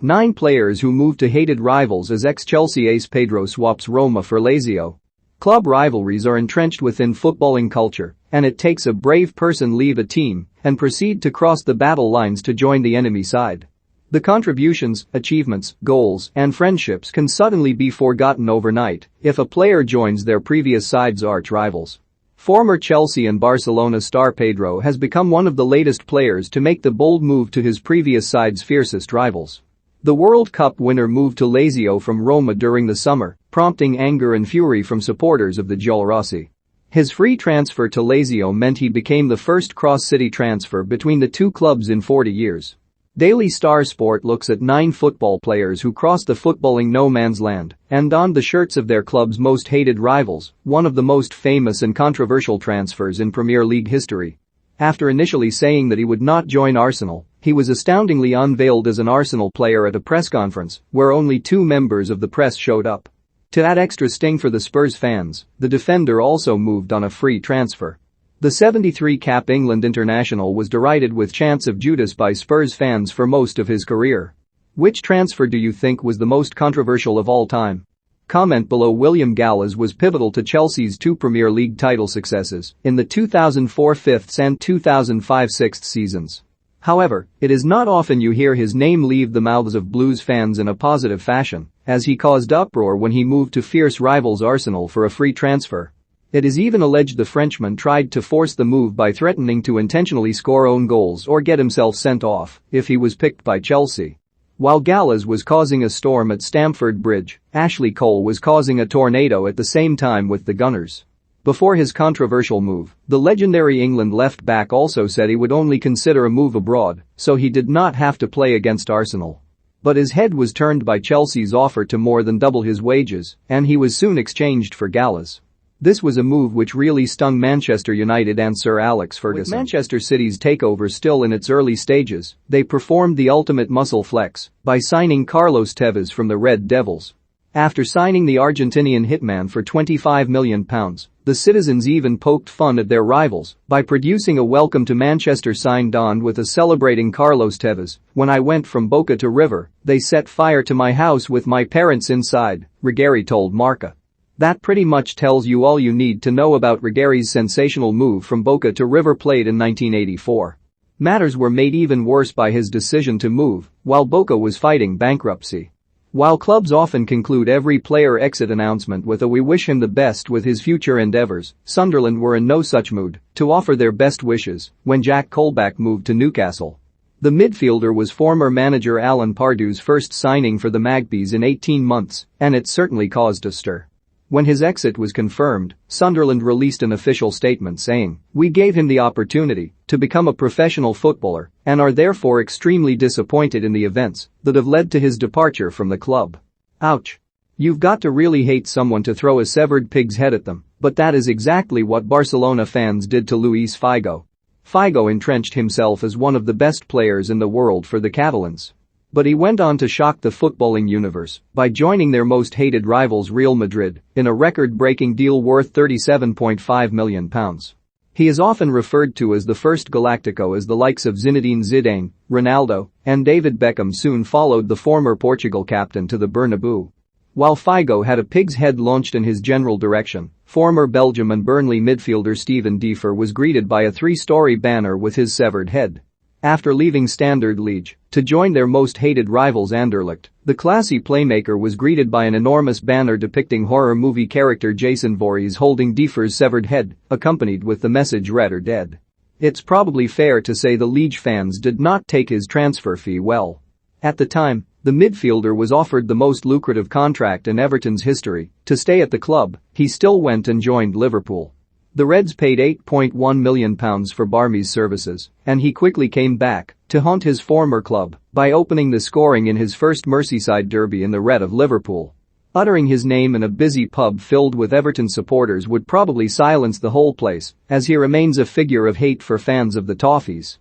9 players who moved to hated rivals as ex-Chelsea ace Pedro swaps Roma for Lazio. Club rivalries are entrenched within footballing culture, and it takes a brave person leave a team and proceed to cross the battle lines to join the enemy side. The contributions, achievements, goals, and friendships can suddenly be forgotten overnight if a player joins their previous side's arch rivals. Former Chelsea and Barcelona star Pedro has become one of the latest players to make the bold move to his previous side's fiercest rivals. The World Cup winner moved to Lazio from Roma during the summer, prompting anger and fury from supporters of the Giallorossi. His free transfer to Lazio meant he became the first cross-city transfer between the two clubs in 40 years. Daily Star Sport looks at 9 football players who crossed the footballing no-man's land and donned the shirts of their club's most hated rivals, one of the most famous and controversial transfers in Premier League history. After initially saying that he would not join Arsenal, he was astoundingly unveiled as an Arsenal player at a press conference where only 2 members of the press showed up. To add extra sting for the Spurs fans, the defender also moved on a free transfer. The 73-cap England international was derided with chants of Judas by Spurs fans for most of his career. Which transfer do you think was the most controversial of all time? Comment below. William Gallas was pivotal to Chelsea's 2 Premier League title successes in the 2004 5th and 2005 6th seasons. However, it is not often you hear his name leave the mouths of Blues fans in a positive fashion, as he caused uproar when he moved to fierce rivals Arsenal for a free transfer. It is even alleged the Frenchman tried to force the move by threatening to intentionally score own goals or get himself sent off if he was picked by Chelsea. While Gallas was causing a storm at Stamford Bridge, Ashley Cole was causing a tornado at the same time with the Gunners. Before his controversial move, the legendary England left-back also said he would only consider a move abroad so he did not have to play against Arsenal. But his head was turned by Chelsea's offer to more than double his wages, and he was soon exchanged for Gallas. This was a move which really stung Manchester United and Sir Alex Ferguson. With Manchester City's takeover still in its early stages, they performed the ultimate muscle flex by signing Carlos Tevez from the Red Devils. After signing the Argentinian hitman for £25 million, the citizens even poked fun at their rivals by producing a welcome to Manchester sign donned with a celebrating Carlos Tevez. When I went from Boca to River, they set fire to my house with my parents inside, Ruggieri told Marca. That pretty much tells you all you need to know about Ruggieri's sensational move from Boca to River Plate in 1984. Matters were made even worse by his decision to move while Boca was fighting bankruptcy. While clubs often conclude every player exit announcement with a "we wish him the best with his future endeavours," Sunderland were in no such mood to offer their best wishes when Jack Colback moved to Newcastle. The midfielder was former manager Alan Pardew's first signing for the Magpies in 18 months, and it certainly caused a stir. When his exit was confirmed, Sunderland released an official statement saying, "We gave him the opportunity to become a professional footballer and are therefore extremely disappointed in the events that have led to his departure from the club." Ouch. You've got to really hate someone to throw a severed pig's head at them, but that is exactly what Barcelona fans did to Luis Figo. Figo entrenched himself as one of the best players in the world for the Catalans. But he went on to shock the footballing universe by joining their most hated rivals Real Madrid in a record-breaking deal worth £37.5 million. He is often referred to as the first Galactico, as the likes of Zinedine Zidane, Ronaldo, and David Beckham soon followed the former Portugal captain to the Bernabeu. While Figo had a pig's head launched in his general direction, former Belgium and Burnley midfielder Steven Diefer was greeted by a 3-story banner with his severed head. After leaving Standard Liège to join their most hated rivals Anderlecht, the classy playmaker was greeted by an enormous banner depicting horror movie character Jason Voorhees holding Diefer's severed head, accompanied with the message "Red or Dead." It's probably fair to say the Liège fans did not take his transfer fee well. At the time, the midfielder was offered the most lucrative contract in Everton's history. To stay at the club, he still went and joined Liverpool. The Reds paid £8.1 million for Barmy's services, and he quickly came back to haunt his former club by opening the scoring in his first Merseyside derby in the red of Liverpool. Uttering his name in a busy pub filled with Everton supporters would probably silence the whole place, as he remains a figure of hate for fans of the Toffees.